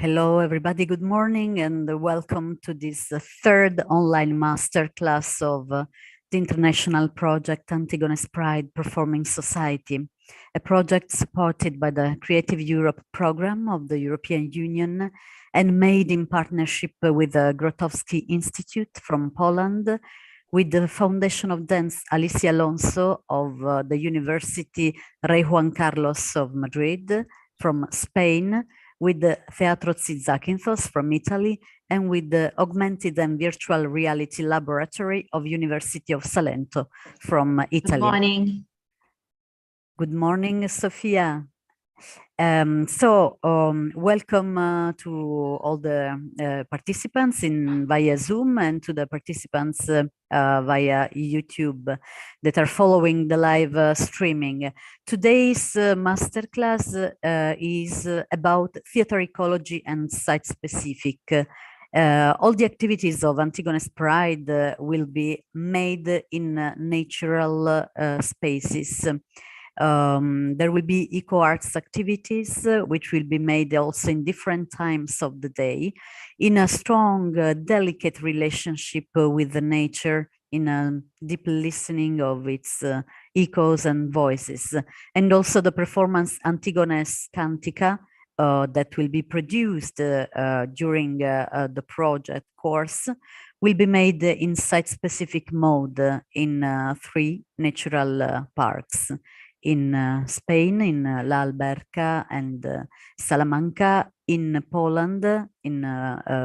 Hello, everybody. Good morning and welcome to this third online masterclass of the international project Antigone's Pride Performing Society, a project supported by the Creative Europe program of the European Union and made in partnership with the Grotowski Institute from Poland, with the Foundation of Dance Alicia Alonso of the University Rey Juan Carlos of Madrid from Spain, with the Teatro Zakynthos from Italy, and with the Augmented and Virtual Reality Laboratory of University of Salento from Italy. Good morning. Good morning, Sofia. Welcome to all the participants via Zoom and to the participants via YouTube that are following the live streaming. Today's masterclass is about theater ecology and site-specific. All the activities of Antigone's Pride will be made in natural spaces. There will be eco-arts activities, which will be made also in different times of the day, in a strong, delicate relationship with the nature, in a deep listening of its echoes and voices. And also the performance Antigone's Cantica, that will be produced during the project course, will be made in site-specific mode in 3 natural parks. In Spain, in La Alberca and Salamanca, in Poland, in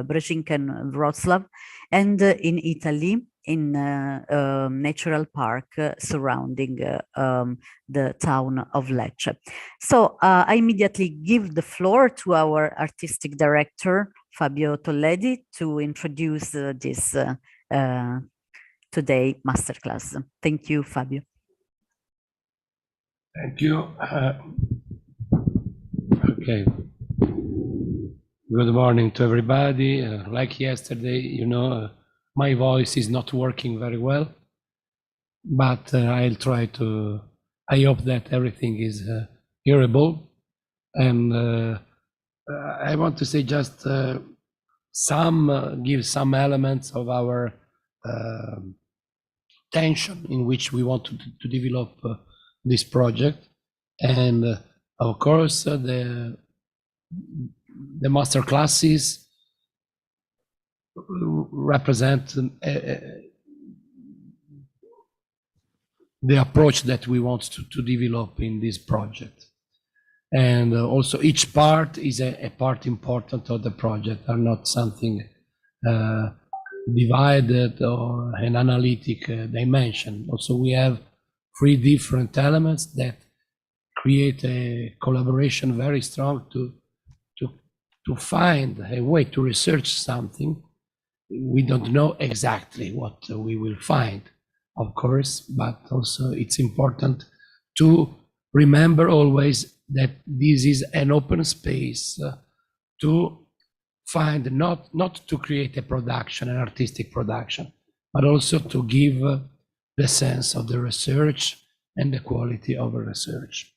Brzezinka and Wrocław, and in Italy, in natural park surrounding the town of Lecce. So I immediately give the floor to our artistic director, Fabio Tolledi, to introduce this today masterclass. Thank you, Fabio. Thank you. Okay. Good morning to everybody. Like yesterday, you know, my voice is not working very well, but I'll try to. I hope that everything is hearable. And I want to say just give some elements of our tension in which we want to develop this project, and of course the master classes represent the approach that we want to develop in this project, and also each part is a part important of the project, are not something divided or an analytic dimension. Also we have 3 different elements that create a collaboration very strong to find a way to research something. We don't know exactly what we will find, of course, but also it's important to remember always that this is an open space to find, not to create a production, an artistic production, but also to give the sense of the research and the quality of the research.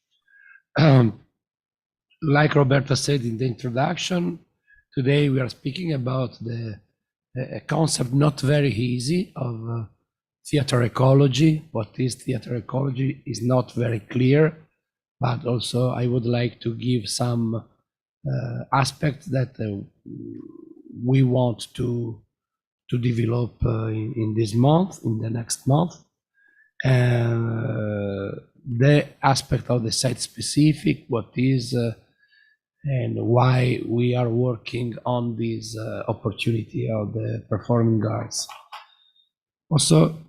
Like Roberta said in the introduction, today we are speaking about a concept not very easy of theater ecology. What is theater ecology is not very clear, but also I would like to give some aspects that we want to develop in this month, in the next month. The aspect of the site specific, what is and why we are working on this opportunity of the performing arts. Also,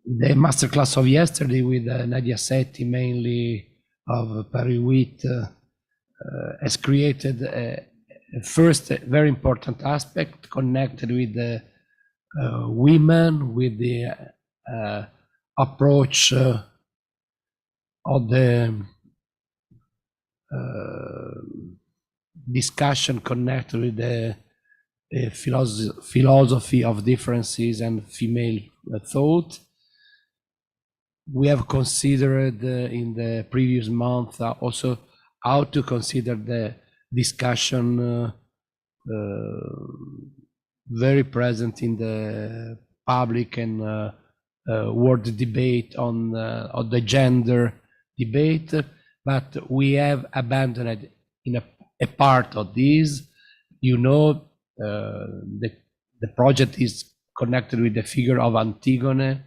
the masterclass of yesterday with Nadia Setti, mainly of Paris 8, has created a first very important aspect connected with the women, with the approach of the discussion connected with the philosophy of differences and female thought. We have considered in the previous month also how to consider discussion very present in the public and world debate on the gender debate, but we have abandoned in a part of this. You know, the project is connected with the figure of Antigone,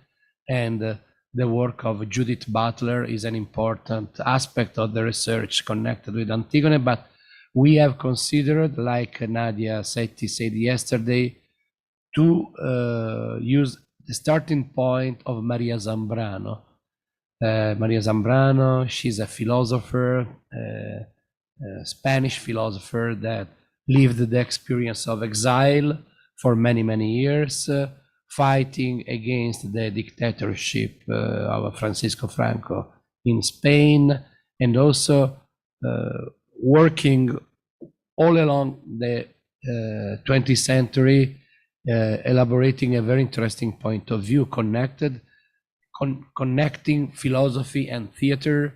and the work of Judith Butler is an important aspect of the research connected with Antigone, but we have considered, like Nadia Setti said yesterday, to use the starting point of Maria Zambrano. Maria Zambrano, she's a philosopher, a Spanish philosopher that lived the experience of exile for many, many years, fighting against the dictatorship of Francisco Franco in Spain, and also working all along the 20th century, elaborating a very interesting point of view, connecting philosophy and theater,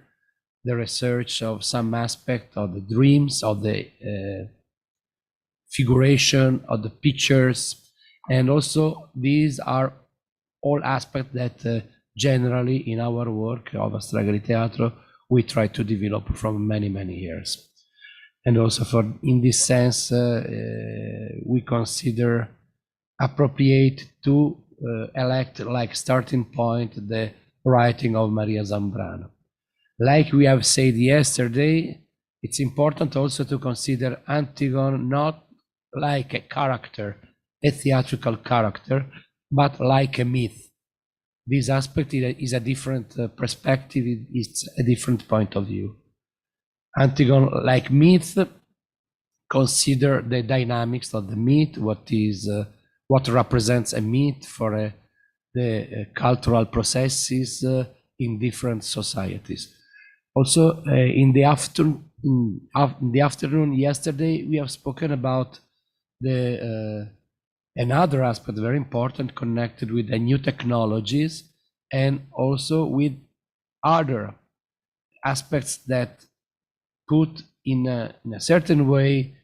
the research of some aspect of the dreams, of the figuration, of the pictures, and also these are all aspects that generally in our work of Astragali Teatro we try to develop from many, many years. And also in this sense, we consider appropriate to elect like starting point the writing of Maria Zambrano. Like we have said yesterday, it's important also to consider Antigone not like a character, a theatrical character, but like a myth. This aspect is a different perspective, it's a different point of view. Antigone, like myth, consider the dynamics of the myth, what represents a myth for the cultural processes in different societies. Also, in the afternoon yesterday, we have spoken about another aspect very important connected with the new technologies and also with other aspects that put in a certain way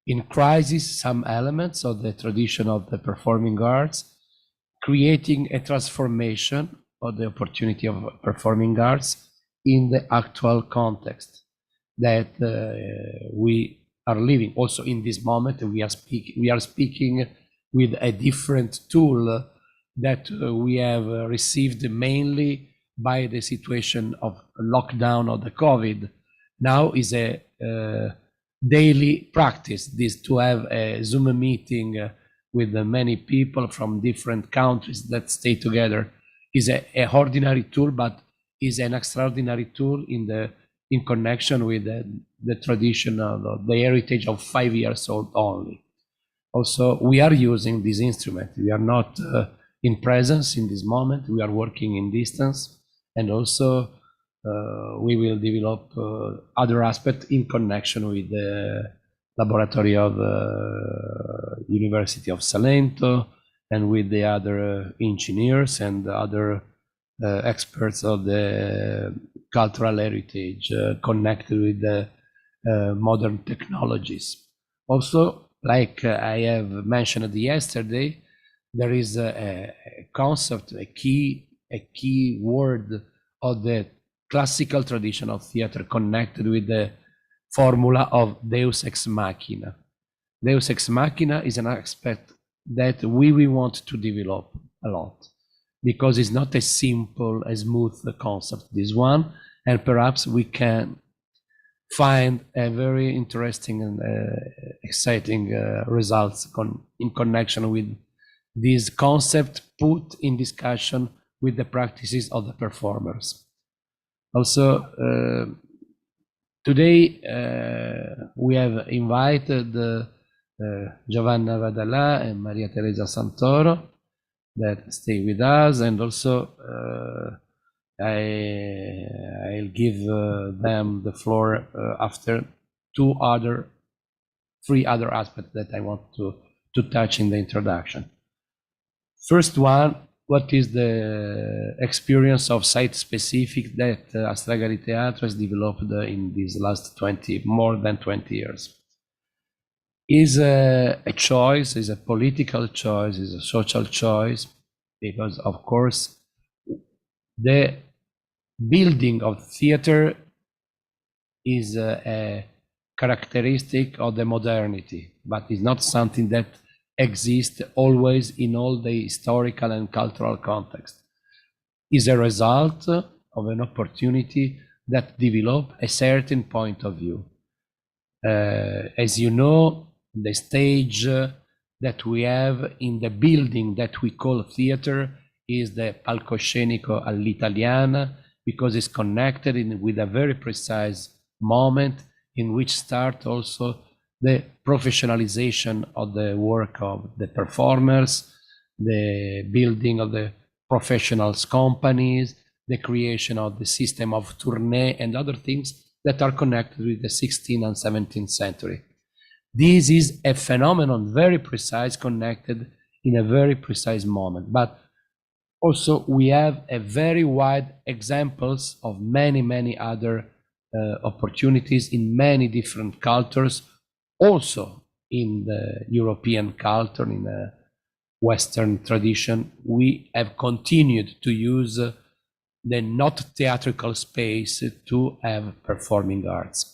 in crisis some elements of the tradition of the performing arts, creating a transformation of the opportunity of performing arts in the actual context that we are living. Also in this moment, we are speaking with a different tool that we have received mainly by the situation of lockdown of the COVID. Now is a daily practice, this to have a Zoom meeting with many people from different countries that stay together is a ordinary tool, but is an extraordinary tool in connection with the tradition of the heritage of 5 years old only. Also, we are using this instrument. We are not in presence in this moment. We are working in distance, and also we will develop other aspects in connection with the laboratory of University of Salento and with the other engineers and other experts of the cultural heritage connected with the modern technologies. Also, like I have mentioned yesterday, there is a concept, a key word of the classical tradition of theater connected with the formula of Deus ex machina. Deus ex machina is an aspect that we want to develop a lot, because it's not a simple, a smooth concept, this one, and perhaps we can find a very interesting and exciting results in connection with this concept put in discussion with the practices of the performers. Also, today we have invited Giovanna Vadalà and Maria Teresa Santoro that stay with us, and also I'll give them the floor after three other aspects that I want to touch in the introduction. First one, what is the experience of site-specific that Astragali Teatro has developed in these last more than 20 years? is a choice, is a political choice, is a social choice, because of course the building of theater is a characteristic of the modernity, but is not something that exists always in all the historical and cultural context. Is a result of an opportunity that develop a certain point of view. As you know, the stage that we have in the building that we call theater is the palcoscenico all'italiana, because it's connected with a very precise moment in which start also the professionalization of the work of the performers, the building of the professionals companies, the creation of the system of tournée and other things that are connected with the 16th and 17th century. This is a phenomenon very precise, connected in a very precise moment. But also we have a very wide examples of many other opportunities in many different cultures, also in the European culture, in the Western tradition. We have continued to use the not theatrical space to have performing arts.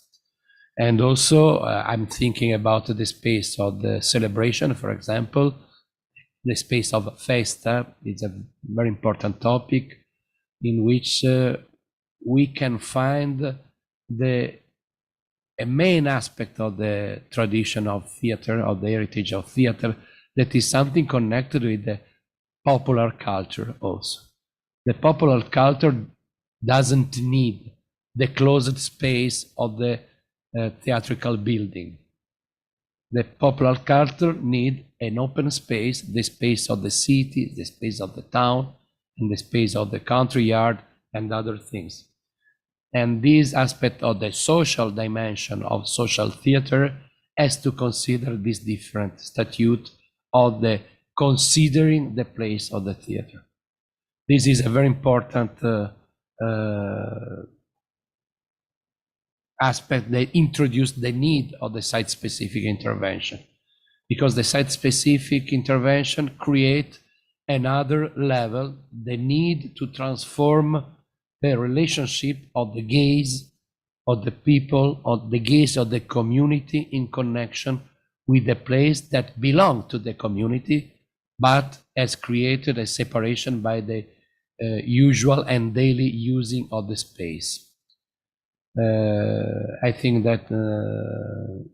And also I'm thinking about the space of the celebration, for example, the space of festa is a very important topic in which we can find a main aspect of the tradition of theater, of the heritage of theater, that is something connected with the popular culture also. The popular culture doesn't need the closed space of the theatrical building. The popular culture needs an open space, the space of the city, the space of the town, and the space of the country yard, and other things. And this aspect of the social dimension of social theater has to consider this different statute of the considering the place of the theater. This is a very important aspect that introduced the need of the site-specific intervention, because the site-specific intervention create another level, the need to transform the relationship of the gaze of the people, of the gaze of the community in connection with the place that belong to the community, but has created a separation by the usual and daily using of the space. I think that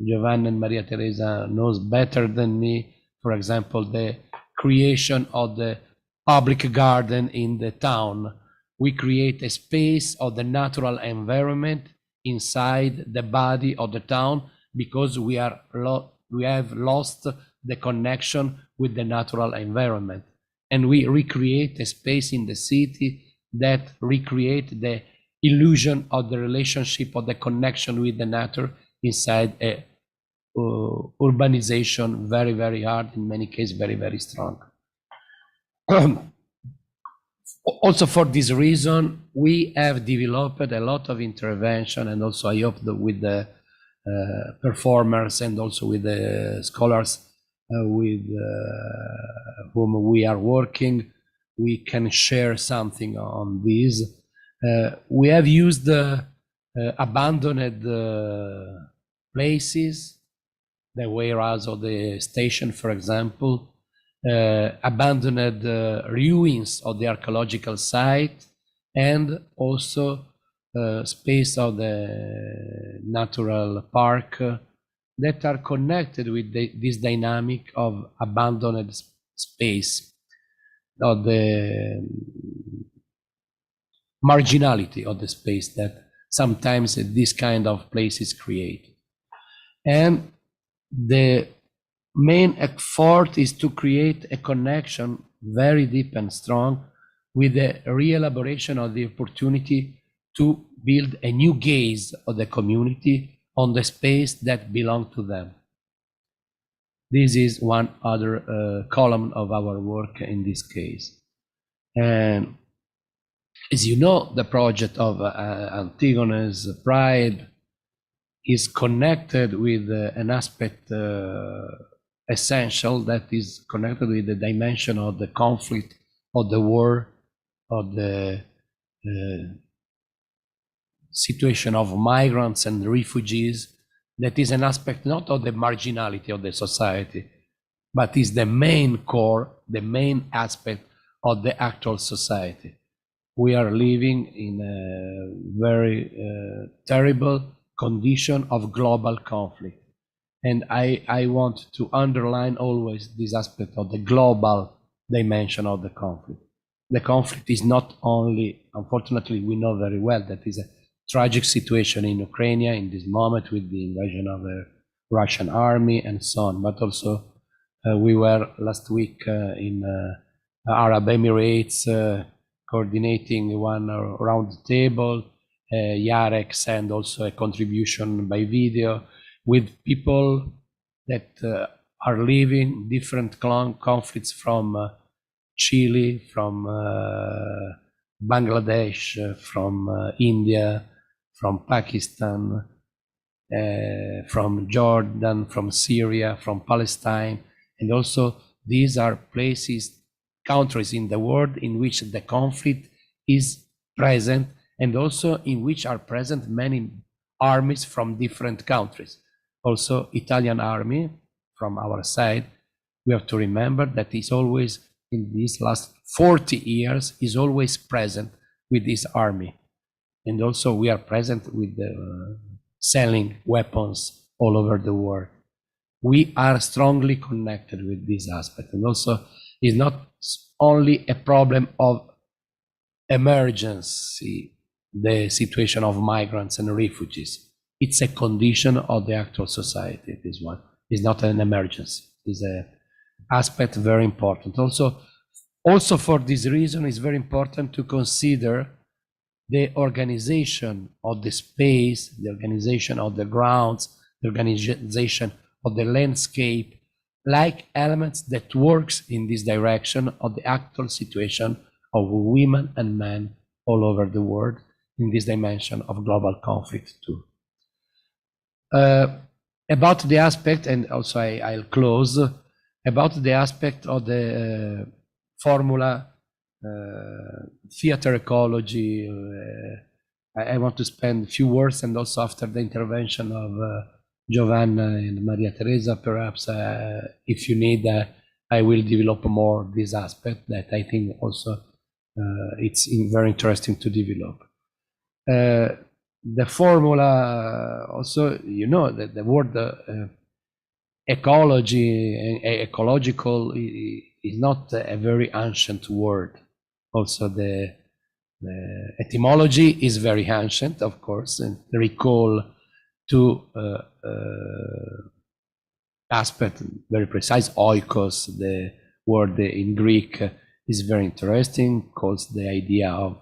Giovanna and Maria Teresa knows better than me, for example, the creation of the public garden in the town. We create a space of the natural environment inside the body of the town, because we have lost the connection with the natural environment. And we recreate a space in the city that recreate the illusion of the relationship of the connection with the nature inside a urbanization very hard, in many cases very strong. Also for this reason, we have developed a lot of intervention, and also I hope that with the performers and also with the scholars with whom we are working, we can share something on this. We have used abandoned places, the warehouse of the station, for example, abandoned ruins of the archaeological site, and also space of the natural park that are connected with this dynamic of abandoned space, of the marginality of the space that sometimes this kind of places create. And the main effort is to create a connection very deep and strong with the re-elaboration of the opportunity to build a new gaze of the community on the space that belong to them. This is one other column of our work in this case. And as you know, the project of Antigone's Pride is connected with an aspect essential, that is connected with the dimension of the conflict, of the war, of the situation of migrants and refugees. That is an aspect not of the marginality of the society, but is the main core, the main aspect of the actual society. We are living in a very terrible condition of global conflict. And I want to underline always this aspect of the global dimension of the conflict. The conflict is not only, unfortunately, we know very well that is a tragic situation in Ukraine in this moment with the invasion of the Russian army and so on, but also we were last week in Arab Emirates coordinating one round table. Yarek sent also a contribution by video with people that are living different conflicts from Chile, from Bangladesh, from India, from Pakistan, from Jordan, from Syria, from Palestine. And also these are places, countries in the world in which the conflict is present, and also in which are present many armies from different countries. Also Italian army from our side, we have to remember that is always, in these last 40 years, is always present with this army. And also we are present with selling weapons all over the world. We are strongly connected with this aspect. And also it's not only a problem of emergency, the situation of migrants and refugees. It's a condition of the actual society, this one. It's not an emergency. It's an aspect very important. Also for this reason, it's very important to consider the organization of the space, the organization of the grounds, the organization of the landscape, like elements that works in this direction of the actual situation of women and men all over the world in this dimension of global conflict too. About the aspect, and also I'll close, about the aspect of the formula theater ecology. I want to spend a few words, and also after the intervention of Giovanna and Maria Teresa, perhaps if you need, I will develop more this aspect that I think also it's very interesting to develop. The formula also, you know, that the word ecology, ecological is not a very ancient word. Also the etymology is very ancient, of course, and recall two aspects very precise. Oikos, the word in Greek, is very interesting, calls the idea of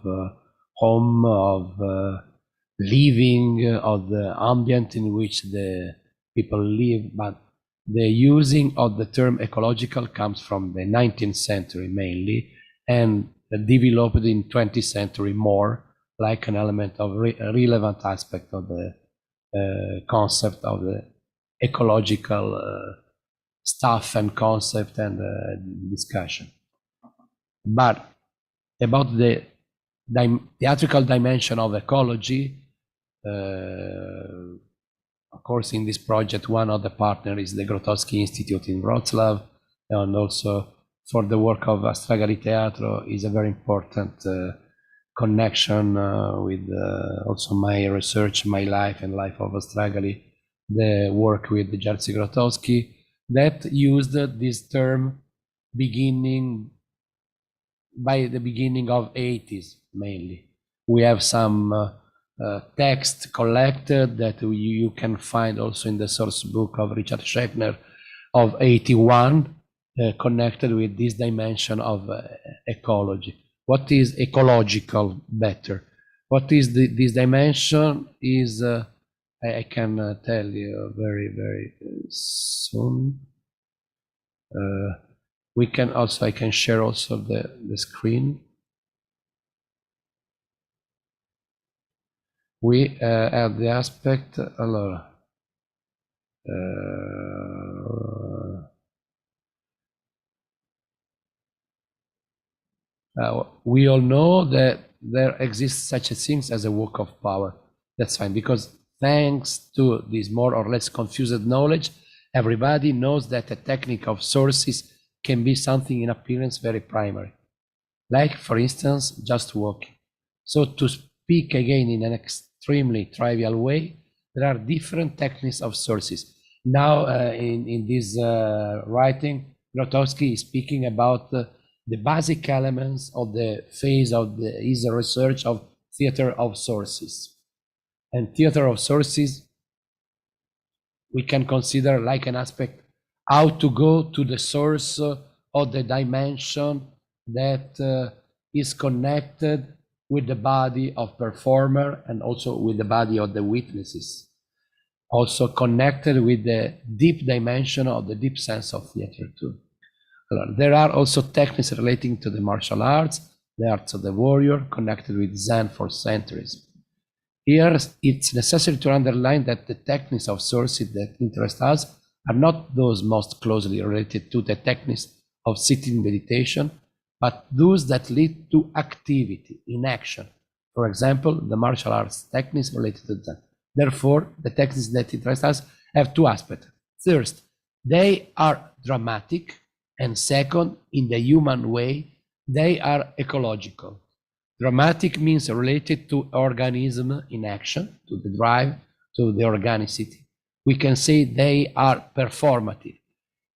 home, of living, of the ambient in which the people live, but the using of the term ecological comes from the 19th century mainly, and developed in 20th century more, like an element of relevant aspect of the concept of the ecological stuff and concept and discussion. But about the theatrical dimension of ecology, of course, in this project, one of the partners is the Grotowski Institute in Wrocław, and also for the work of Astragali Teatro is a very important connection with also my research, my life and life of Astragali, the work with Jerzy Grotowski, that used this term beginning by the beginning of 80s mainly. We have some text collected that you can find also in the source book of Richard Schechner of 81, connected with this dimension of ecology. What is ecological better? What is this dimension is, I can tell you very, very soon. We can also, I can share also the screen. We have the aspect, allora, we all know that there exists such a thing as a work of power. That's fine, because thanks to this more or less confused knowledge, everybody knows that a technique of sources can be something in appearance very primary. Like, for instance, just walking. So to speak again in an extremely trivial way, there are different techniques of sources. Now, in this writing, Grotowski is speaking about the basic elements of the phase of his research of theater of sources. And theater of sources, we can consider like an aspect how to go to the source of the dimension that is connected with the body of performer and also with the body of the witnesses. Also connected with the deep dimension of the deep sense of theater too. There are also techniques relating to the martial arts, the arts of the warrior, connected with Zen for centuries. Here, it's necessary to underline that the techniques of sources that interest us are not those most closely related to the techniques of sitting meditation, but those that lead to activity, in action. For example, the martial arts techniques related to that. Therefore, the techniques that interest us have two aspects. First, they are dramatic, and second, in the human way, they are ecological. Dramatic means related to organism in action, to the drive, to the organicity. We can say they are performative.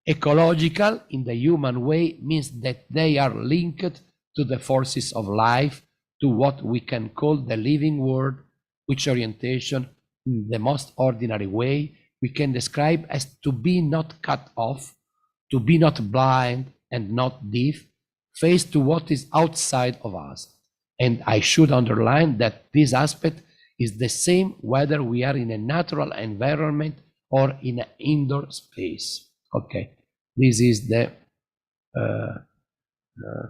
Ecological in the human way means that they are linked to the forces of life, to what we can call the living world, which orientation, in the most ordinary way, we can describe as to be not cut off, to be not blind and not deaf, faced to what is outside of us. And I should underline that this aspect is the same whether we are in a natural environment or in an indoor space. Okay, this is the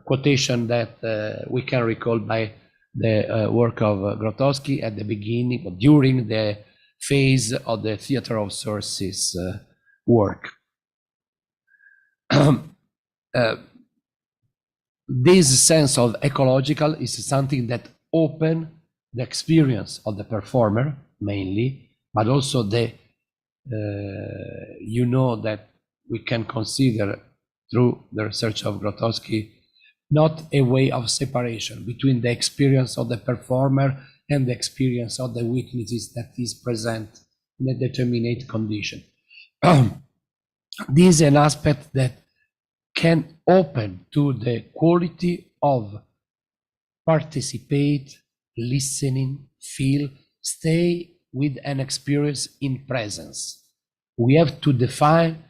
quotation that we can recall by the work of Grotowski at the beginning, during the phase of the theater of sources work. This sense of ecological is something that opens the experience of the performer mainly, but also the that we can consider through the research of Grotowski not a way of separation between the experience of the performer and the experience of the witnesses that is present in a determinate condition. This is an aspect that can open to the quality of participate, listening, feel, stay with an experience in presence. We have to define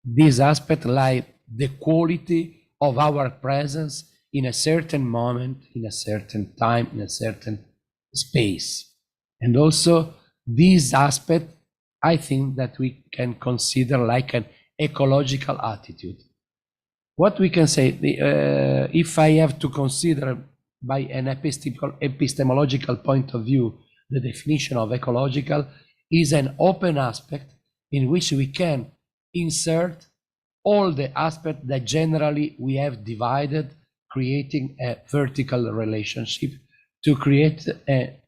this aspect like the quality of our presence in a certain moment, in a certain time, in a certain space. And also this aspect, I think that we can consider like an ecological attitude. What we can say, if I have to consider by an epistemological point of view, the definition of ecological is an open aspect in which we can insert all the aspects that generally we have divided, creating a vertical relationship to create a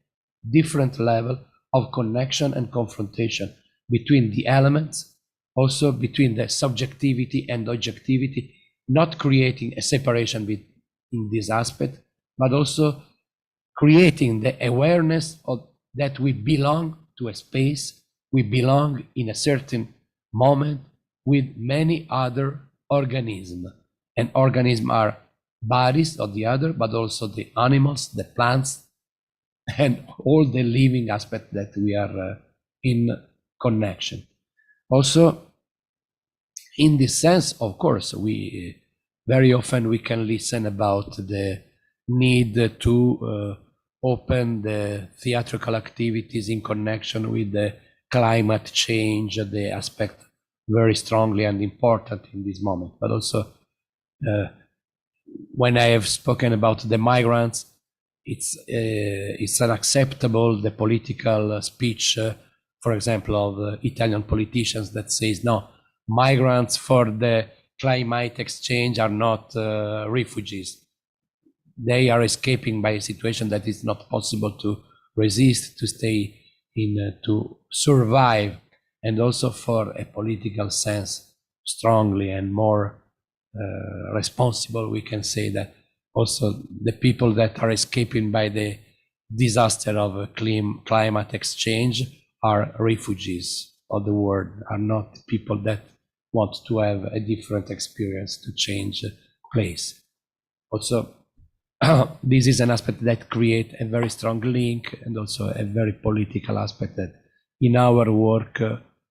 different level of connection and confrontation between the elements, also between the subjectivity and objectivity, not creating a separation in this aspect, but also creating the awareness of that we belong to a space, we belong in a certain moment with many other organisms. And organisms are bodies of the other, but also the animals, the plants, and all the living aspects that we are in connection. Also, in this sense, of course, we very often we can listen about the need to open the theatrical activities in connection with the climate change, the aspect very strongly and important in this moment. But also, when I have spoken about the migrants, it's unacceptable, the political speech for example, of Italian politicians that says, no, migrants for the climate exchange are not refugees. They are escaping by a situation that is not possible to resist, to stay in, to survive, and also for a political sense, strongly and more responsible, we can say that also the people that are escaping by the disaster of climate exchange are refugees of the world, are not people that want to have a different experience, to change place. Also, this is an aspect that creates a very strong link, and also a very political aspect that in our work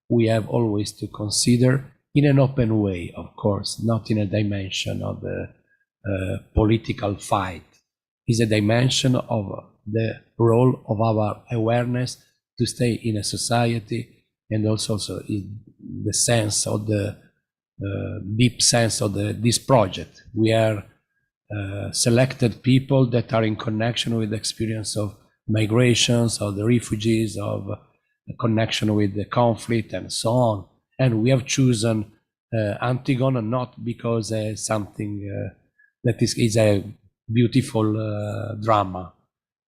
we have always to consider in an open way, of course, not in a dimension of the political fight. Is a dimension of the role of our awareness to stay in a society, and also in the sense of the deep sense of this project. We are selected people that are in connection with the experience of migrations, of the refugees, of the connection with the conflict, and so on. And we have chosen Antigone not because something that is a beautiful drama.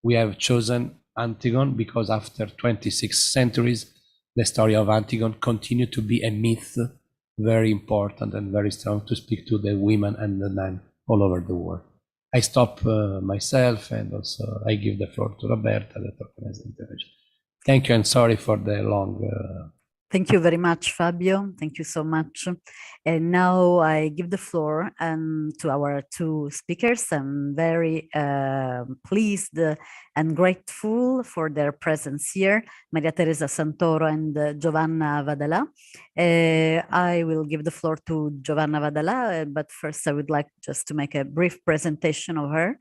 We have chosen Antigone because after 26 centuries, the story of Antigone continued to be a myth, very important and very strong to speak to the women and the men all over the world. I stop myself, and also I give the floor to Roberta that organized the intervention. Thank you, and sorry for the long... Thank you very much, Fabio. Thank you so much. And now I give the floor to our two speakers. I'm very pleased and grateful for their presence here, Maria Teresa Santoro and Giovanna Vadalà. I will give the floor to Giovanna Vadalà, but first I would like just to make a brief presentation of her.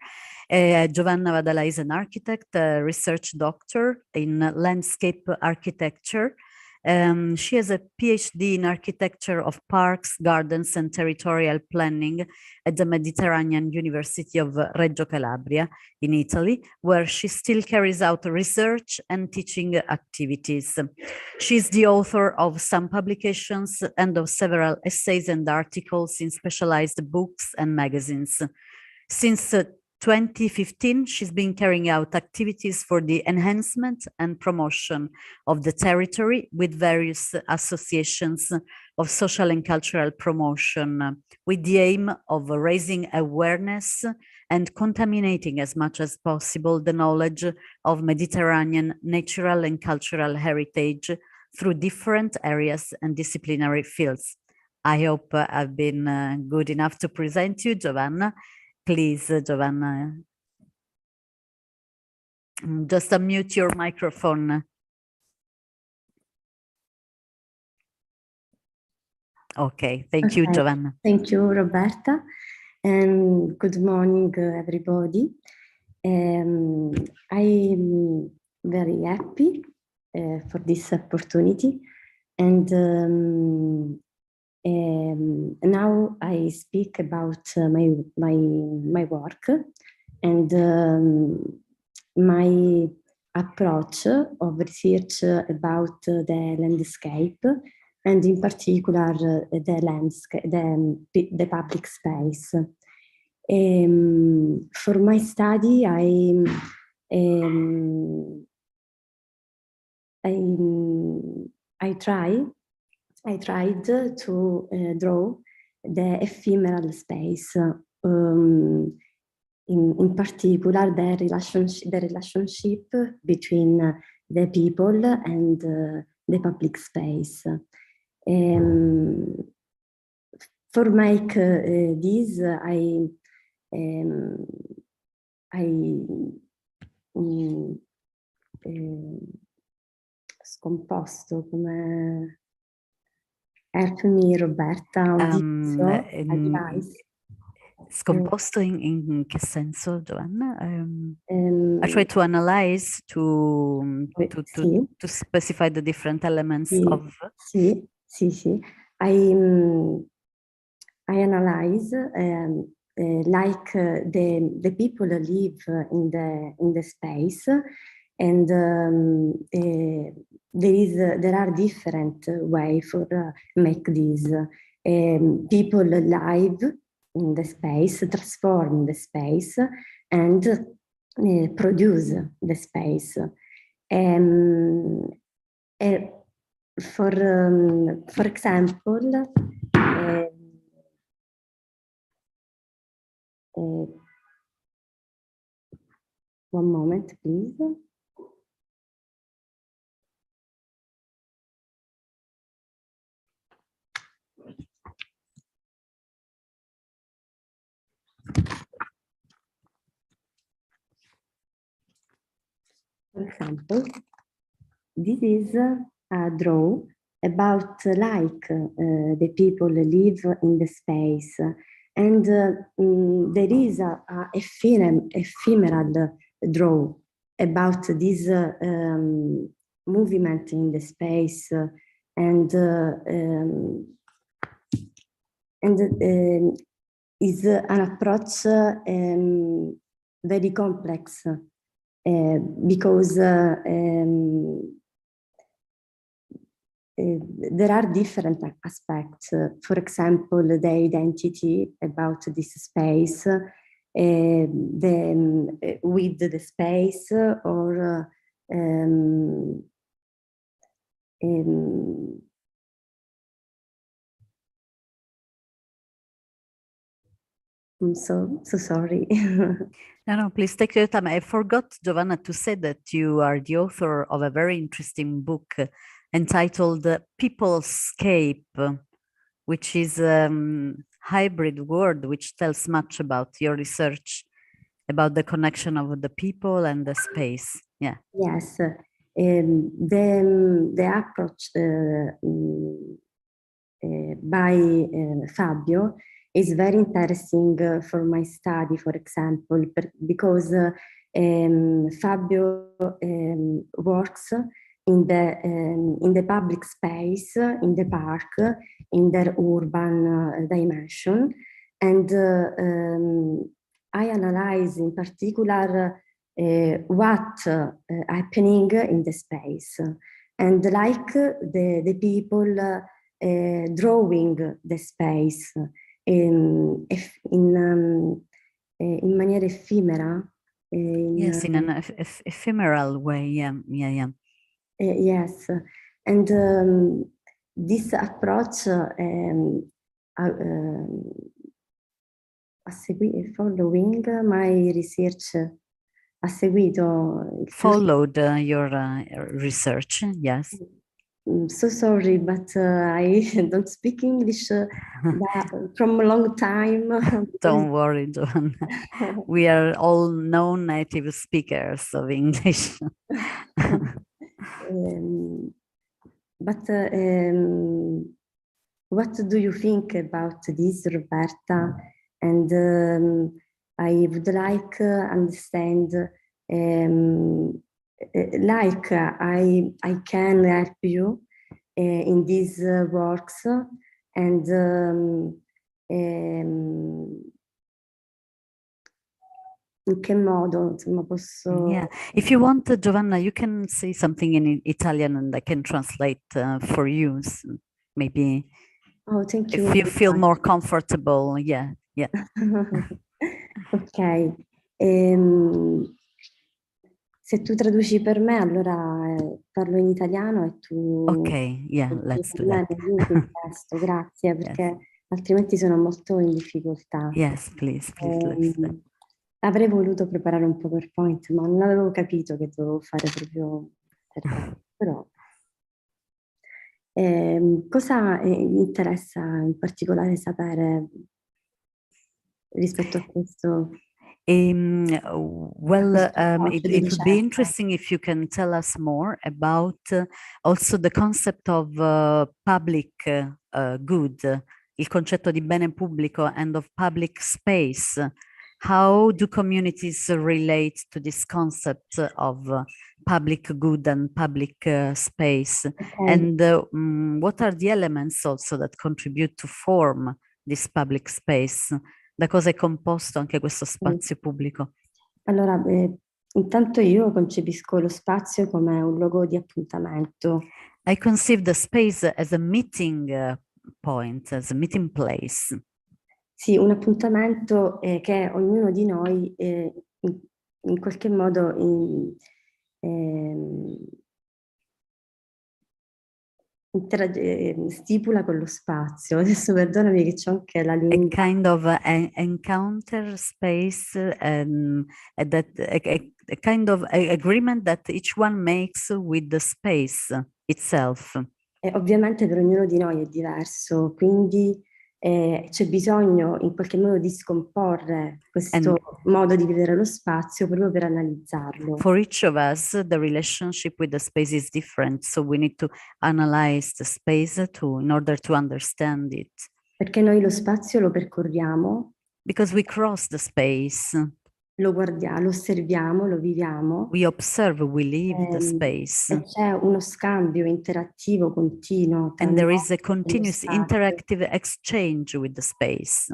Giovanna Vadalà is an architect, a research doctor in landscape architecture. She has a PhD in architecture of parks, gardens, and territorial planning at the Mediterranean University of Reggio Calabria in Italy, where she still carries out research and teaching activities. She's the author of some publications and of several essays and articles in specialized books and magazines. Since 2015, she's been carrying out activities for the enhancement and promotion of the territory with various associations of social and cultural promotion, with the aim of raising awareness and contaminating as much as possible the knowledge of Mediterranean natural and cultural heritage through different areas and disciplinary fields. I hope I've been good enough to present you, Giovanna. Please, Giovanna, just unmute your microphone. Okay, thank you, Giovanna. Thank you, Roberta, and good morning, everybody. I'm very happy for this opportunity, and now I speak about my work and my approach of research about the landscape, and in particular the landscape, the public space. For my study, I tried to draw the ephemeral space, in particular the relationship between the people and the public space. For make this, I scomposto come... Help me, Roberta. Scomposto in che senso, Giovanna? I try to analyze to specify the different elements of... Sì. I analyze like the people live in the space, and there are different way for make this. People live in the space, transform the space, and produce the space. For example, one moment, please. For example, this is a draw about like the people live in the space, and there is a ephemeral draw about this movement in the space, and is an approach very complex because there are different aspects. For example, the identity about this space, with the space, or I'm so sorry. No, please take your time. I forgot, Giovanna, to say that you are the author of a very interesting book entitled Peoplescape, which is a hybrid word which tells much about your research about the connection of the people and the space. Yeah. Yes, the approach by Fabio is very interesting for my study, for example, because Fabio works in the public space, in the park, in their urban dimension, and I analyze in particular what happening in the space, and like the people drawing the space in maniera effimera. Yes, in an ephemeral way. Yeah. Yes, and this approach following my research, ha seguito. Followed your research, yes. So sorry, but I don't speak English from a long time. Don't worry, Giovanna. We are all non-native speakers of English. But what do you think about this, Roberta? And I would like to understand, like I can help you in these works, and in che modo, insomma, posso... Yeah, if you want, Giovanna, you can say something in Italian and I can translate for you. So maybe thank you. If you feel more comfortable, yeah. Ok. Se tu traduci per me, allora parlo in italiano e tu... Ok, yeah, let's do that. Il testo, grazie, perché altrimenti sono molto in difficoltà. Yes, please. Avrei voluto preparare un PowerPoint, ma non avevo capito che dovevo fare proprio per te. Però cosa interessa in particolare sapere rispetto a questo? It would be interesting if you can tell us more about also the concept of public good, il concetto di bene pubblico, and of public space. How do communities relate to this concept of public good and public space? Okay. And what are the elements also that contribute to form this public space? Da cosa è composto anche questo spazio pubblico? Allora, Intanto io concepisco lo spazio come un luogo di appuntamento. I conceive the space as a meeting point, as a meeting place. Sì, un appuntamento che ognuno di noi in qualche modo stipula con lo spazio. Adesso perdonami che c'è anche la A lingua. kind of encounter space and a kind of agreement that each one makes with the space itself. E ovviamente per ognuno di noi è diverso, quindi c'è bisogno in qualche modo di scomporre questo modo di vedere lo spazio proprio per analizzarlo. For each of us, the relationship with the space is different, so we need to analyze the space in order to understand it. Perché noi lo spazio lo percorriamo. Because we cross the space. Lo guardiamo, lo osserviamo, lo viviamo. We observe, we live the space. E c'è uno scambio interattivo continuo. And there is a continuous interactive exchange with the space.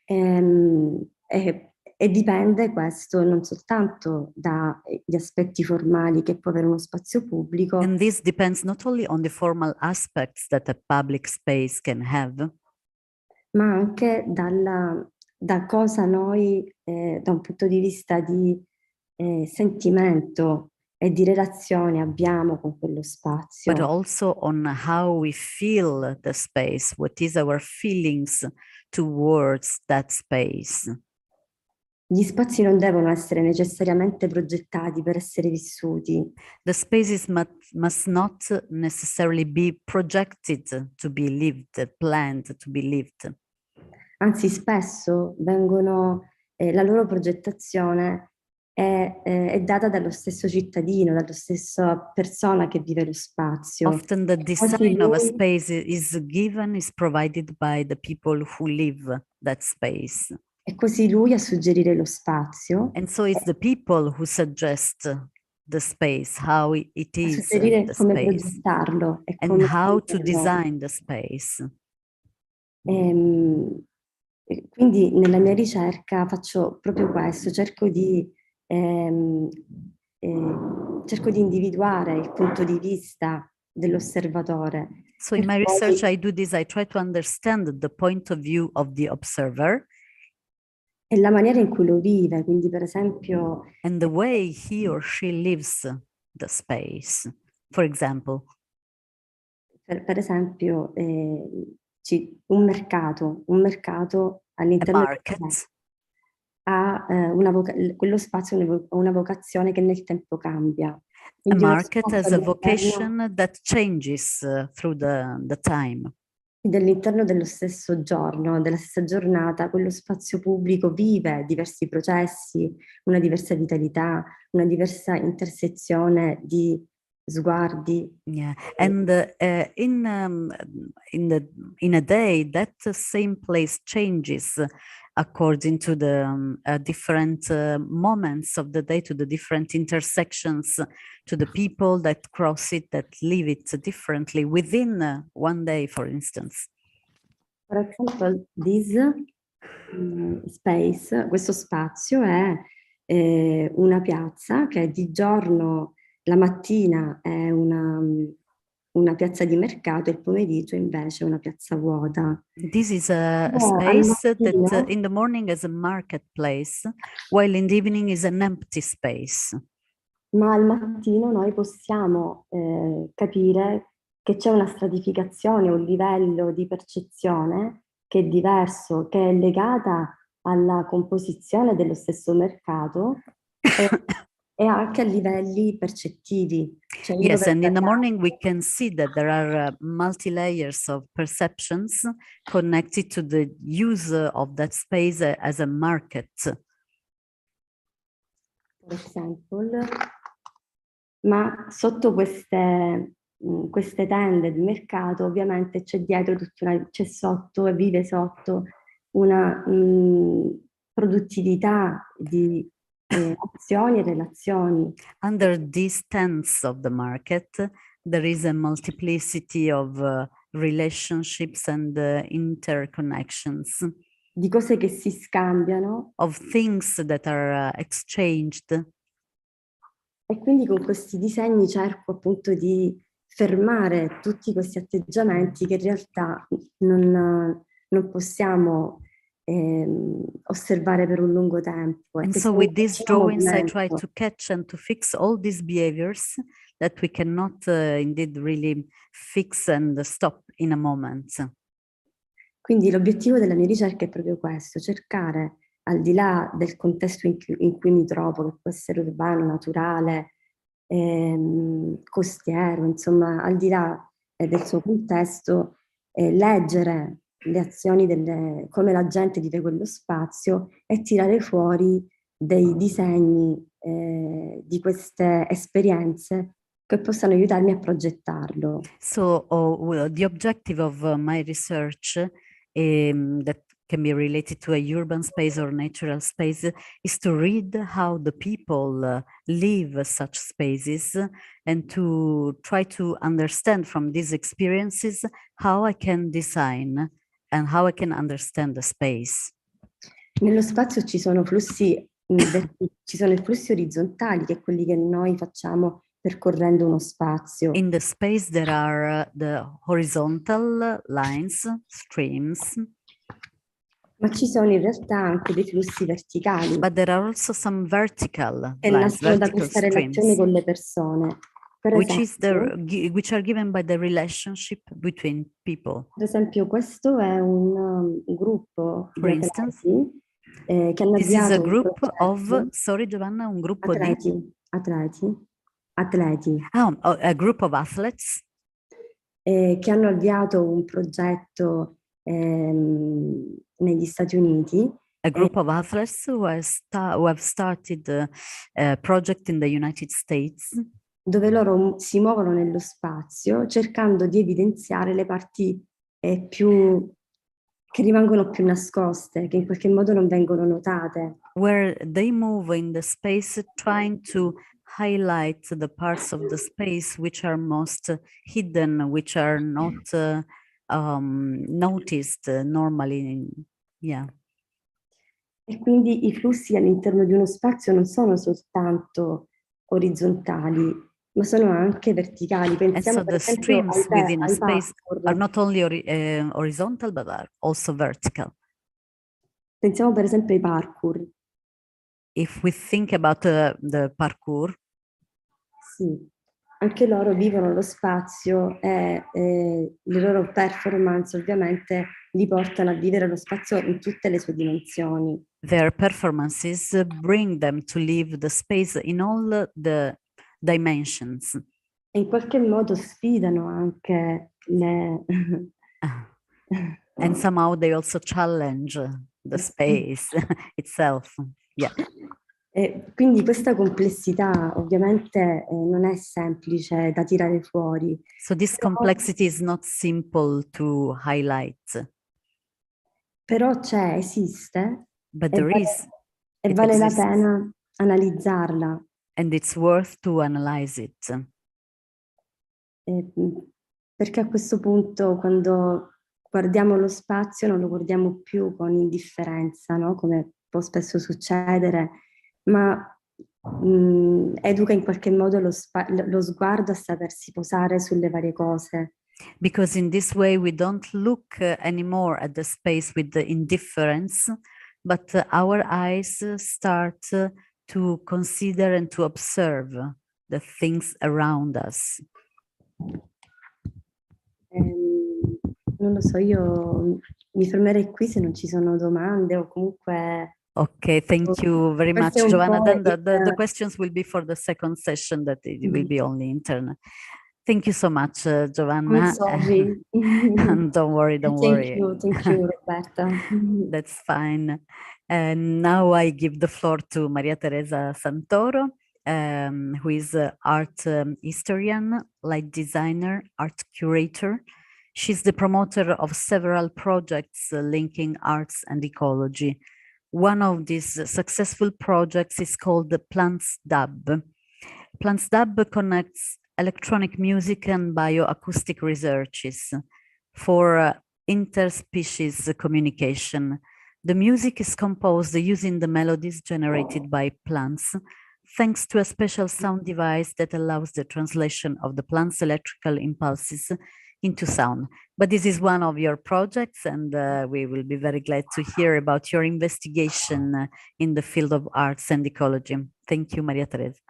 E dipende questo non soltanto dagli aspetti formali che può avere uno spazio pubblico. And this depends not only on the formal aspects that a public space can have, ma anche da cosa noi, da un punto di vista di sentimento e di relazione abbiamo con quello spazio. but also on how we feel the space, what is our feelings towards that space. Gli spazi non devono essere necessariamente progettati per essere vissuti. The spaces must not necessarily be projected to be lived, planned to be lived. Anzi, spesso la loro progettazione è data dallo stesso cittadino, dalla stessa persona che vive lo spazio. Often the design of a space is provided by the people who live that space. È così lui a suggerire lo spazio. And so it's the people who suggest the space, how it is, suggerire the come space, progettarlo e and come how to viverlo. design the space. Quindi nella mia ricerca faccio proprio questo, cerco di individuare il punto di vista dell'osservatore. So in my research I do this, I try to understand the point of view of the observer. E la maniera in cui lo vive, quindi per esempio... And the way he or she lives the space, for example. Per esempio, un mercato all'interno ha quello spazio ha una vocazione che nel tempo cambia. A market has a vocation that changes through the time. All'interno dello stesso giorno, della stessa giornata, quello spazio pubblico vive diversi processi, una diversa vitalità, una diversa intersezione di sguardi. Yeah, and in a day, that same place changes according to the different moments of the day, to the different intersections, to the people that cross it, that live it differently within one day, for instance. For example, this space, questo spazio è una piazza che di giorno, la mattina è una piazza di mercato e il pomeriggio invece è una piazza vuota. This is a space that in the morning is a marketplace, while in the evening is an empty space. Ma al mattino noi possiamo capire che c'è una stratificazione, un livello di percezione che è diverso, che è legata alla composizione dello stesso mercato e anche a livelli percettivi. Cioè yes, and in the morning we can see that there are multi-layers of perceptions connected to the use of that space as a market. For example, ma sotto queste tende di mercato ovviamente c'è dietro c'è sotto e vive sotto una produttività di azioni e relazioni. Under these tents of the market, there is a multiplicity of relationships and interconnections. Di cose che si scambiano. Of things that are exchanged. E quindi con questi disegni cerco appunto di fermare tutti questi atteggiamenti che in realtà non possiamo osservare per un lungo tempo. And so with these drawings, I try to catch and to fix all these behaviors that we cannot indeed really fix and stop in a moment. Quindi l'obiettivo della mia ricerca è proprio questo, cercare, al di là del contesto in cui mi trovo, che può essere urbano, naturale, costiero, insomma, al di là del suo contesto, leggere le azioni come la gente vive quello spazio e tirare fuori dei disegni di queste esperienze che possano aiutarmi a progettarlo. So well, the objective of my research that can be related to a urban space or natural space is to read how the people live such spaces and to try to understand from these experiences how I can design and how I can understand the space. Nello spazio ci sono flussi, ci sono i flussi orizzontali, che è quelli che noi facciamo percorrendo uno spazio. In the space there are the horizontal lines, streams. Ma ci sono in realtà anche dei flussi verticali. But there are also some vertical che lines, nascono da vertical questa streams, relazione con le persone. which are given by the relationship between people. Per esempio, questo è un gruppo For di instance, atleti che hanno this is a avviato un group of, progetto. sorry Giovanna, un gruppo atleti. a group of athletes che hanno avviato un progetto negli Stati Uniti. A group of athletes who have started a project in the United States. Dove loro si muovono nello spazio cercando di evidenziare le parti più che rimangono più nascoste, che in qualche modo non vengono notate. Where they move in the space trying to highlight the parts of the space which are most hidden, which are not noticed normally. Yeah. E quindi i flussi all'interno di uno spazio non sono soltanto orizzontali, ma sono anche verticali. Pensiamo And so the streams within a space are not only horizontal, but are also vertical. Pensiamo per esempio ai parkour. If we think about the parkour, sì, anche loro vivono lo spazio e le loro performance ovviamente li portano a vivere lo spazio in tutte le sue dimensioni. Their performances bring them to live the space in all the dimensions. E in qualche modo sfidano anche le... And somehow they also challenge the space itself. Yeah. E quindi questa complessità ovviamente non è semplice da tirare fuori. So this complexity is not simple to highlight. Però c'è, esiste, But there is. E vale la pena analizzarla. And it's worth to analyze it. Perché a questo punto, quando guardiamo lo spazio, non lo guardiamo più con indifferenza, no? Come può spesso succedere, ma educa in qualche modo lo sguardo a sapersi posare sulle varie cose. Because in this way we don't look anymore at the space with the indifference, but our eyes start to consider and to observe the things around us. Non lo so, io mi fermerei qui se non ci sono domande o comunque... Okay, thank you very much, Giovanna. Then the questions will be for the second session, that it will be only internet. Thank you so much, Giovanna. I'm sorry. Don't worry, don't worry. Thank you, Roberta. That's fine. And now I give the floor to Maria Teresa Santoro, who is an art historian, light designer, art curator. She's the promoter of several projects linking arts and ecology. One of these successful projects is called the Plants Dub. Plants Dub connects electronic music and bioacoustic researches for interspecies communication. The music is composed using the melodies generated by plants, thanks to a special sound device that allows the translation of the plant's electrical impulses into sound. But this is one of your projects, and we will be very glad to hear about your investigation in the field of arts and ecology. Thank you, Maria Teresa.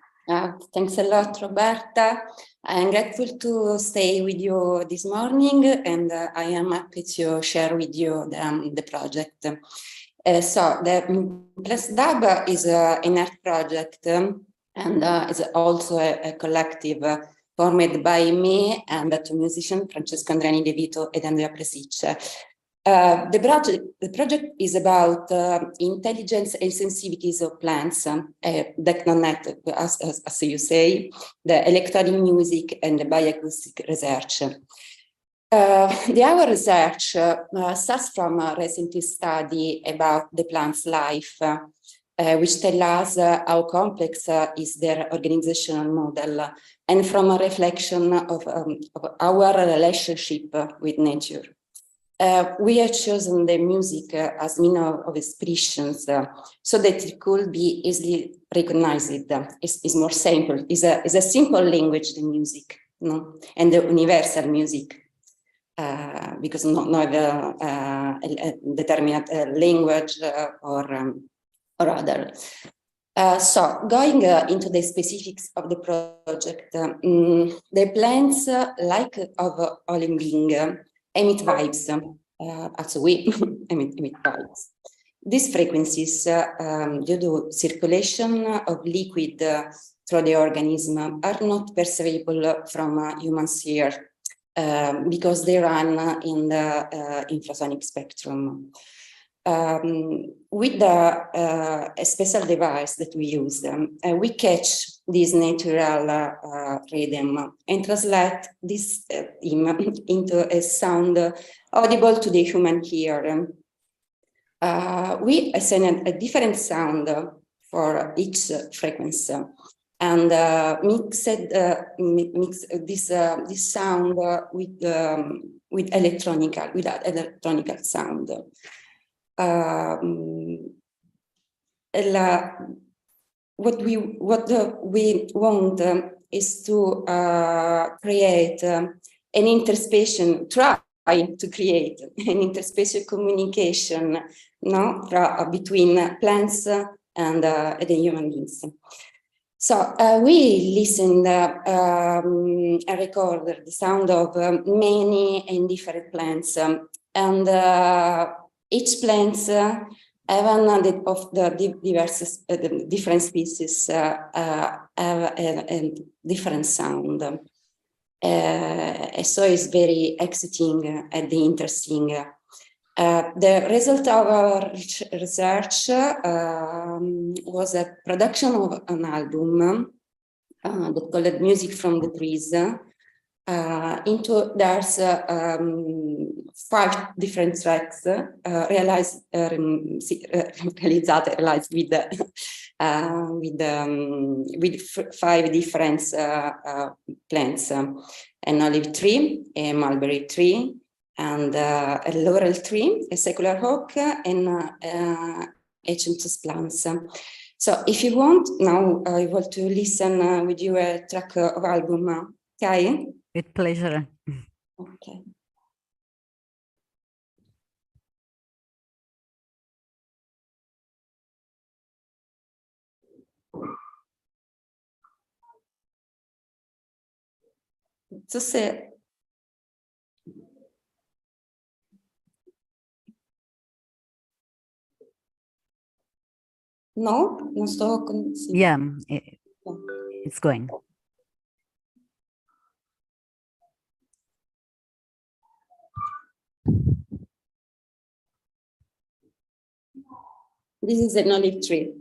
Thanks a lot, Roberta. I'm grateful to stay with you this morning, and I am happy to share with you the project. So the Peoplescape is an art project, and is also a collective formed by me and the two musicians, Francesco Andriani De Vito and Andrea Presicce. The project is about intelligence and sensitivities of plants, DECNONET, as you say, the electronic music and the bioacoustic research. Our research starts from a recent study about the plant's life, which tell us how complex is their organizational model, and from a reflection of our relationship with nature. We have chosen the music as means of expressions so that it could be easily recognized. It's more simple. It's a simple language, the music, no? And the universal music, because not a determined language or other. So going into the specifics of the project, the plants, like of all being, emit vibes, as we emit vibes. These frequencies, due to circulation of liquid through the organism, are not perceivable from humans ear because they run in the infrasonic spectrum. With a special device that we use, we catch this natural rhythm and translate this into a sound audible to the human ear. We assign a different sound for each frequency and mix this sound with electronic sound. What we want is to create an interspatial, try to create an interspatial communication, no, between plants and the human beings. So we listened and recorded the sound of many and different plants, and each plant, even of the different species, have a different sound. So it's very exciting and interesting. The result of our research was a production of an album that called Music from the Trees. There's 5 different tracks realized with 5 different plants: an olive tree, a mulberry tree, and a laurel tree, a secular oak, and acanthus plants. So if you want, now I want to listen with you a track of album. Okay? With pleasure. Okay. So se no, non sto con... Yeah, it's going. This is an olive tree.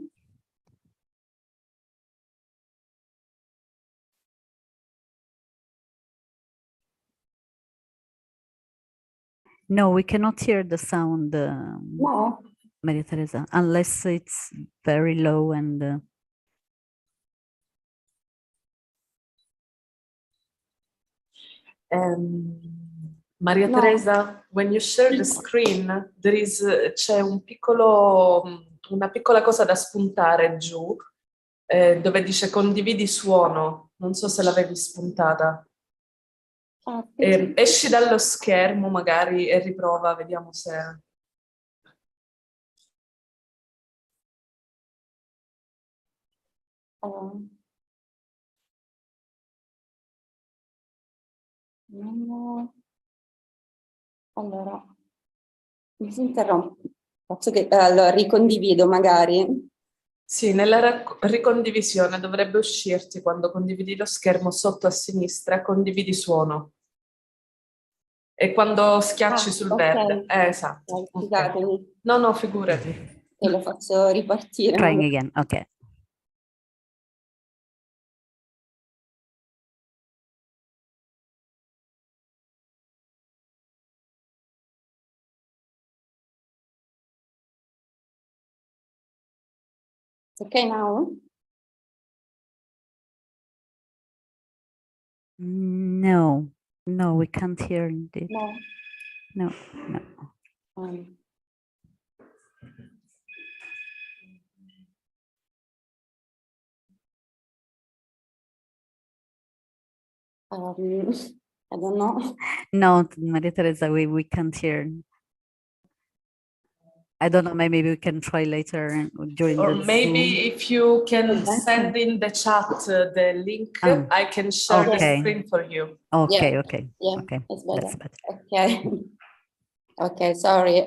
No, we cannot hear the sound, No. Maria Teresa, unless it's very low and... Maria Teresa, when you share the screen, c'è una piccola cosa da spuntare giù, dove dice condividi suono, non so se l'avevi spuntata. Esci dallo schermo magari e riprova, vediamo se... Allora, mi si interrompe. Allora, ricondivido magari. Sì, nella ricondivisione dovrebbe uscirti quando condividi lo schermo sotto a sinistra, condividi suono. E quando schiacci sul verde. Esatto. Scusatemi. No, figurati. E lo faccio ripartire. Trying again, ok. Okay now? No, we can't hear indeed. No. No. I don't know. No, Maria Teresa, we can't hear. I don't know, maybe we can try later during Or the maybe Zoom. if you can send in the chat the link, I can share the screen for you. Okay, Yeah. okay. Yeah, Okay, it's better. that's better. Okay. Okay, sorry.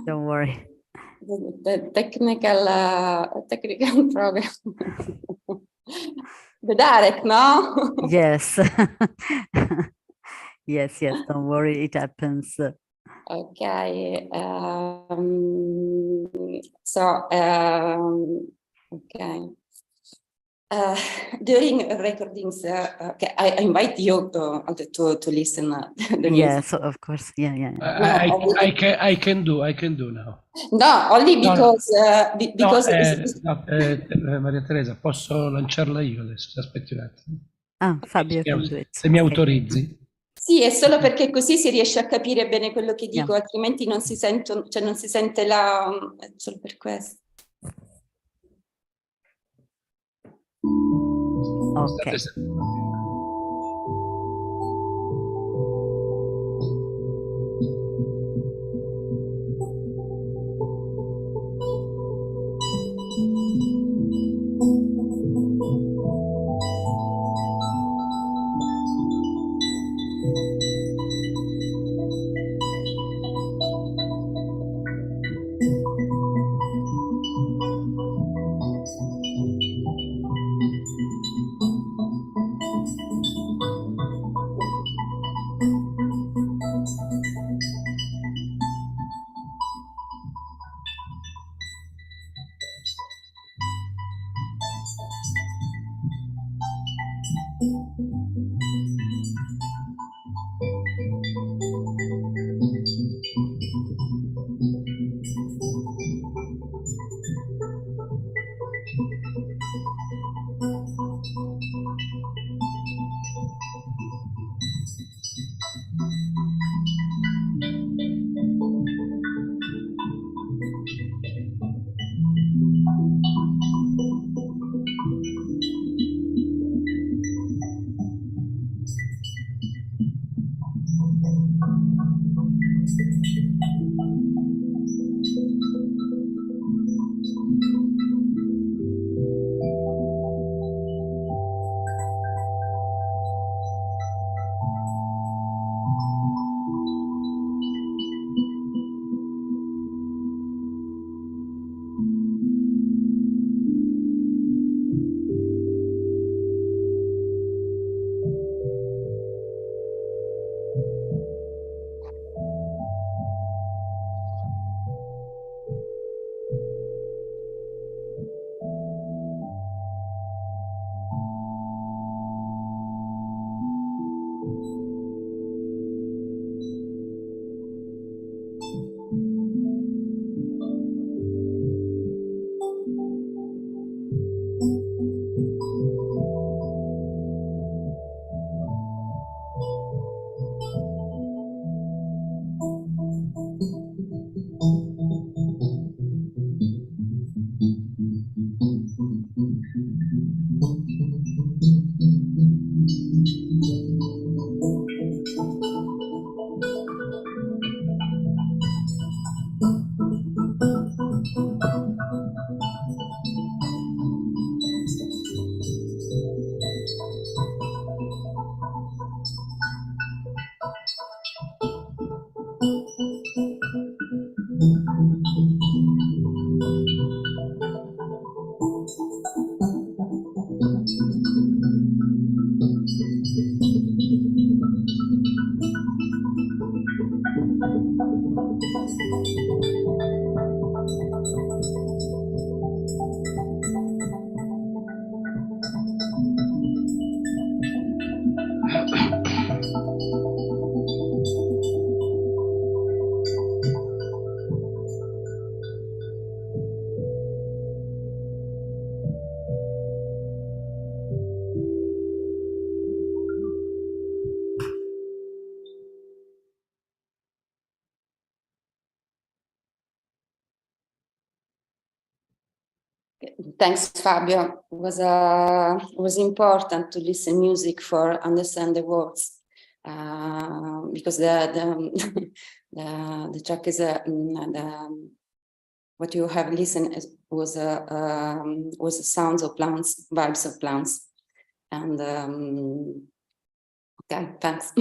Don't worry. The technical problem. The direct, no? Yes. Yes, don't worry, it happens. Okay. Okay. During recordings, okay, I invite you to listen the music. Yes, of course. Yeah. I can do now. No, only because Maria Teresa, posso lanciarla io adesso? Se aspetti un attimo. Fabio can do it. Se mi autorizzi. sì, è solo perché così si riesce a capire bene quello che dico, altrimenti non si sentono, cioè non si sente la... È solo per questo. Ok. Thanks, Fabio. It was important to listen music for understand the words, because the track is what you have listened was the sounds of plants, vibes of plants, and okay, thanks.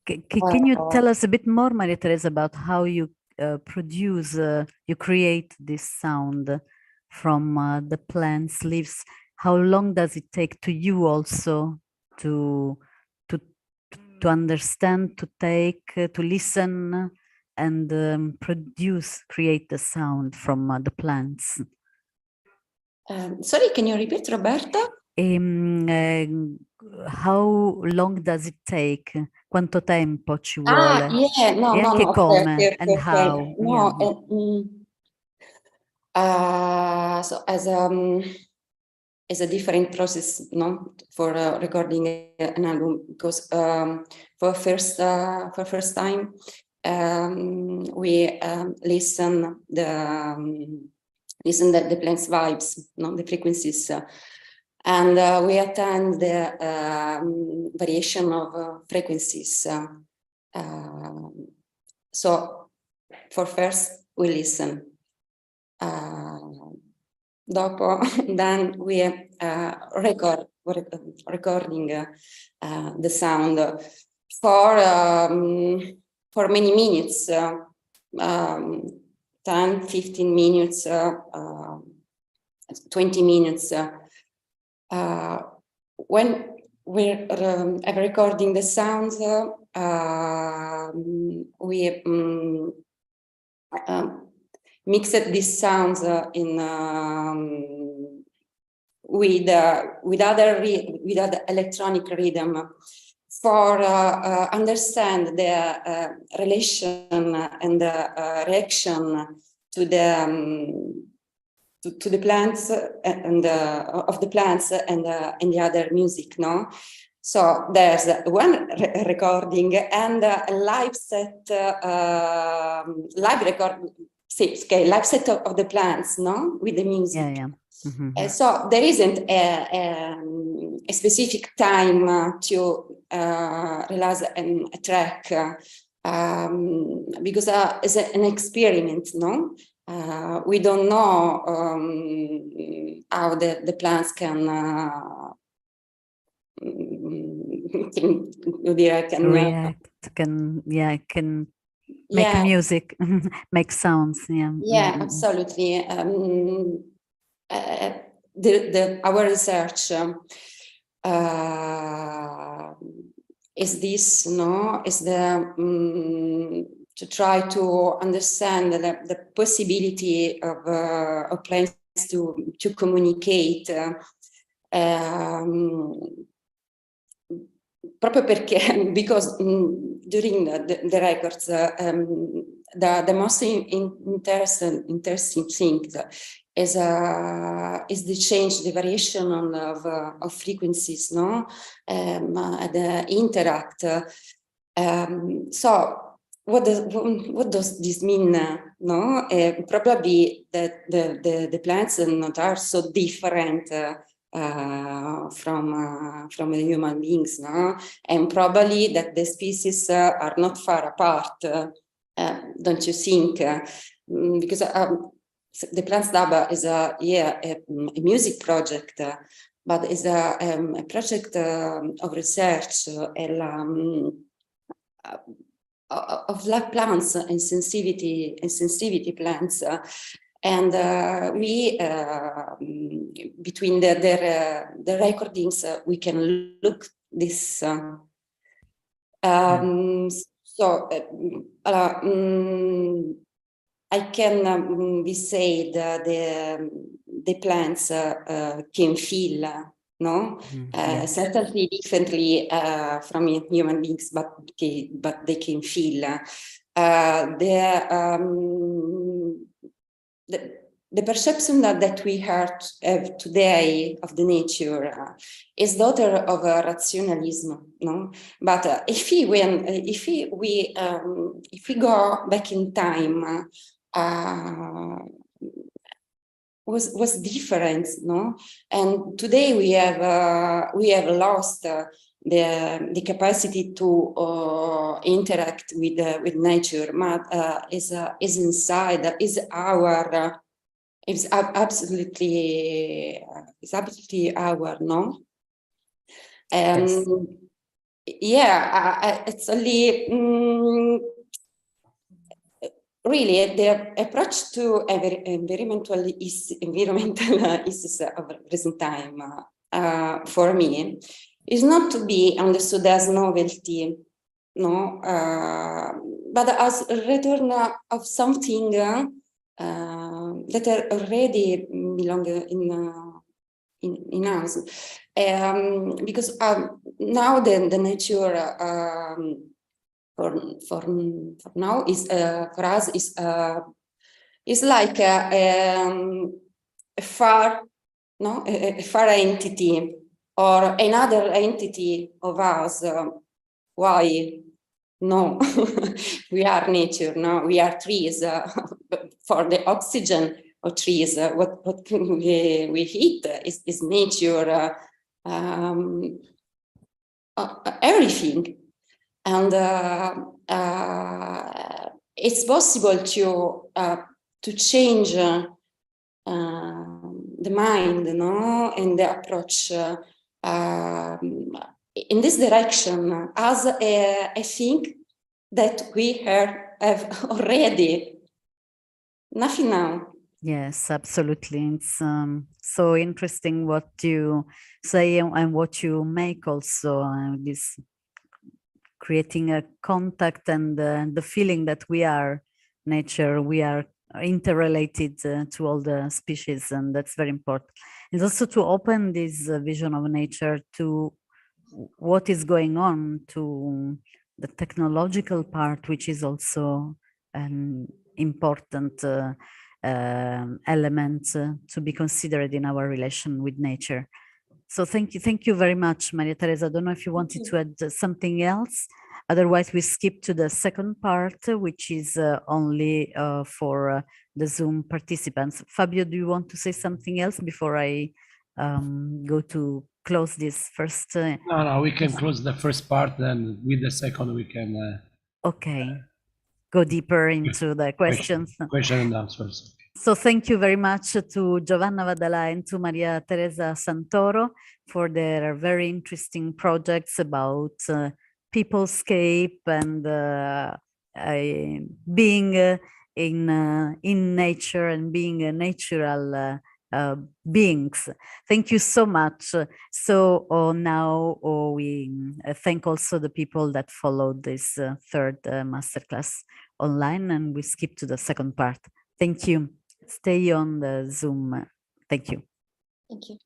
Can you tell us a bit more, Maria Teresa, about how you you create this sound from the plant's leaves? How long does it take to you also to understand, to take, to listen, and create the sound from the plants? Sorry, can you repeat, Roberta? How long does it take? Quanto tempo ci vuole? Yeah, no, e anche no, come okay, and how? No, Yeah. so as a different process, no, for recording an album, because for first time we listen the plant's vibes, no, the frequencies, and we attend the variation of frequencies. So for first we listen. Dopo, then we recording the sound for many minutes, 10, 15 minutes, 20 minutes. When we're recording the sounds, we mixed these sounds with other electronic rhythm for understand the relation and the reaction to the plants and of the plants and the other music, no? So there's one recording and a live set, live set of the plants, no, with the music. Yeah, yeah. Mm-hmm. So there isn't a specific time to realize a track because it's an experiment, no? We don't know how the plants can react, can make music, make sounds. Yeah, yeah, absolutely. Our research is this, no? Is to try to understand the possibility of plants to communicate. Proprio perché, because during the records, the most interesting thing is the change, the variation of frequencies, no? The interact. So what does this mean no? Probably the plants not are so different from the human beings, no? And probably that the species are not far apart, don't you think? Because the Plants Lab is a music project, but is a project of research of live plants and sensitivity plants, and we between the recordings we can look this. So I can be said the plants can feel. No, certainly differently from human beings, but they can feel. The perception that we have today of the nature is daughter of rationalism, no? But if we go back in time, was different, no? And today we have lost the capacity to interact with nature. But is inside, is our, is absolutely our, no? Yes. Yeah, it's only. Really, the approach to environmental issues of recent time, for me, is not to be understood as novelty, no, but as a return of something that already belong in us, because now the nature. For now is for us is like a far a far entity or another entity of us. Why? No, we are nature. No, we are trees. For the oxygen of trees, what we eat is nature. Everything. And it's possible to change the mind, no, and the approach in this direction, as I think that we have already. Nothing now. Yes, absolutely. It's so interesting what you say and what you make also. This creating a contact and the feeling that we are nature, we are interrelated to all the species, and that's very important. And also to open this vision of nature to what is going on, to the technological part, which is also an important element to be considered in our relation with nature. So thank you very much, Maria Teresa. I don't know if you wanted to add something else. Otherwise, we skip to the second part, which is only for the Zoom participants. Fabio, do you want to say something else before I go to close this first? No, we can close the first part, then with the second we can. Okay, go deeper into the questions. Question and answers. So thank you very much to Giovanna Vadalà and to Maria Teresa Santoro for their very interesting projects about Peoplescape and being in nature and being natural beings. Thank you so much. So now we thank also the people that followed this third masterclass online, and we skip to the second part. Thank you. Stay on the Zoom. Thank you. Thank you.